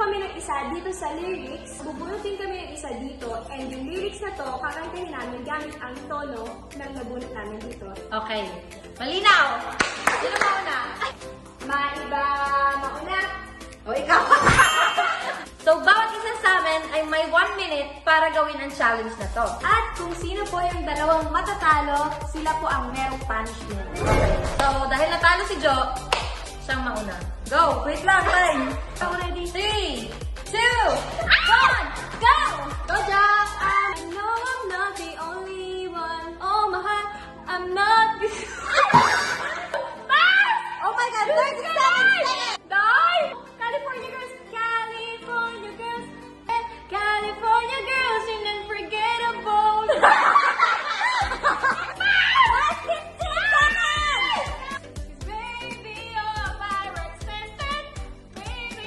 kami ng isa dito sa lyrics. Bubunutin kami ng isa dito. And yung lyrics na to, kakantahin namin gamit ang tono ng nabunot namin dito. Okay. Malinaw! Sino mauna? Maiba, mauna. O, ikaw. So, bawat isa sa amin ay may 1 minute para gawin ang challenge na to. At kung sino po yung dalawang matatalo, sila po ang merong punishment. Okay. So, dahil natalo si Jo, siyang mauna. Go! Wait lang, time! Ready? 3, 2, 1, Go! Go, Jack! I know I'm not the only one. Oh, my heart, I'm not the... Oh my God! 30 seconds! Die! California girls, California girls, California girls, you're unforgettable. Baby, you're a pirate, baby,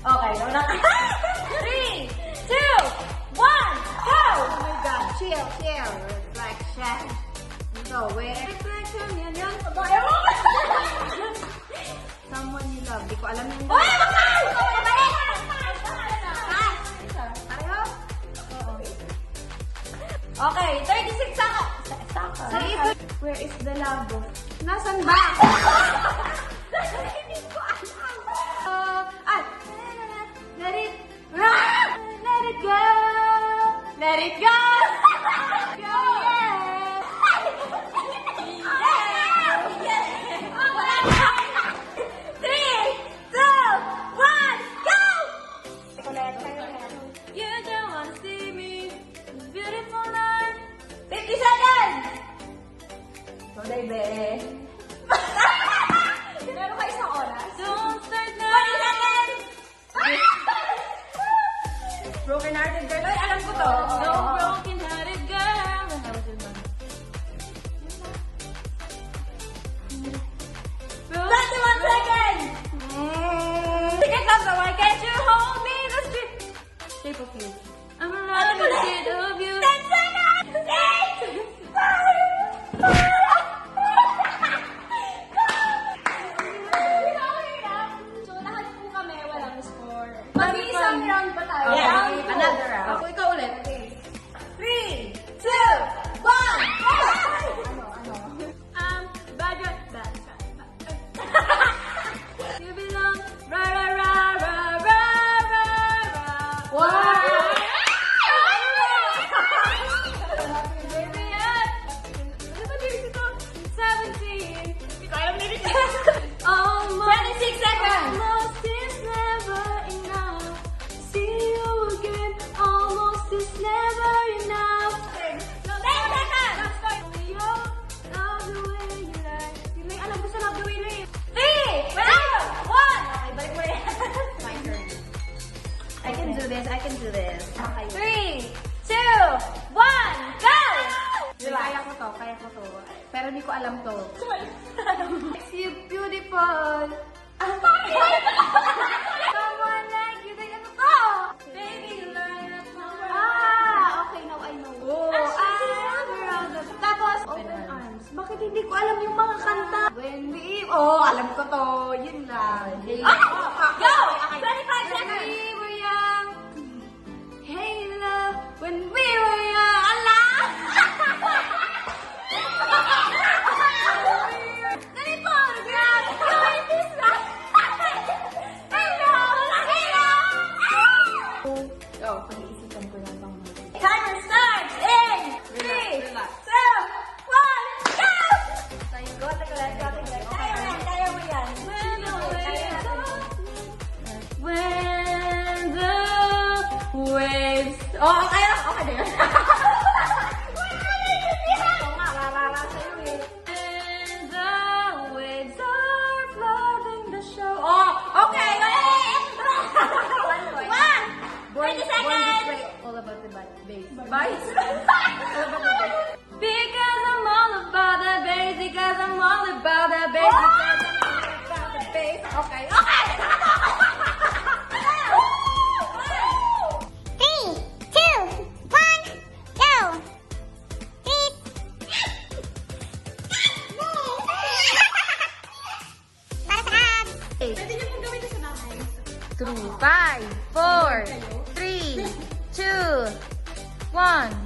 Okay, nauna ka. 3, 2, 1, go! Oh my God, chill, chill. Reflection. So, wait. reflection, yan yan. Someone you love. Di ko alam yung... Oy, bakal! Pareho? Okay, 36 seconds. Where is the love? Nasaan ba? Hindi ko alam. Let it run! Let it go! Let it go! Go! Three, two, one, go! You don't wanna see me. Beautiful night. 50 seconds! So, baby. Meron ka isang oras? Don't start 20 now. seconds! Broken hearted girl. Ay, alam ko to. No broken-hearted girl. 21 seconds! Sige, Sasa, why can't you hold me? The street. Shape of you. I'm not the shade of you. 10 seconds! 8, 5, So, lahat po kami walang score. Mag-iisang round pa tayo. Okay, Round two. another round. Ako, ikaw ulit. Okay. 3, 2, 1, go! Budget. You belong. Ra ra ra ra ra ra ra. Wow! Baby, ano ba lyrics ito? 17. Hindi ko alam lyrics. Almost. 26 seconds! Almost is never enough. See you again. Almost is never enough. No, 10 seconds! last part. Love the way you lie. Yun lang, alam ko sa love the way you lie. 3, 2, 1! Okay, balik mo yan. My turn. I can do this, I can do this. Okay. 3, 2, 1, go! Kaya ko to, Pero hindi ko alam to. Makes you beautiful. Someone like you, like ano to? Baby, you learn at okay, now I know. Oh, I'm around the... Tapos, open arms. Bakit hindi ko alam yung mga kanta? When we... alam ko to. Yun lang. Go! 25 seconds! We were young. Hey, love, when we were young. Ala! Let me photograph. Doing this right. Hello! Hello! Go, pag-iisipan ko lang bang Timer starts in 3, 2, 1, go! Tayo, go, tayo, go. Kaya mo yan. When the way through. 5, 4, 3, 2, 1.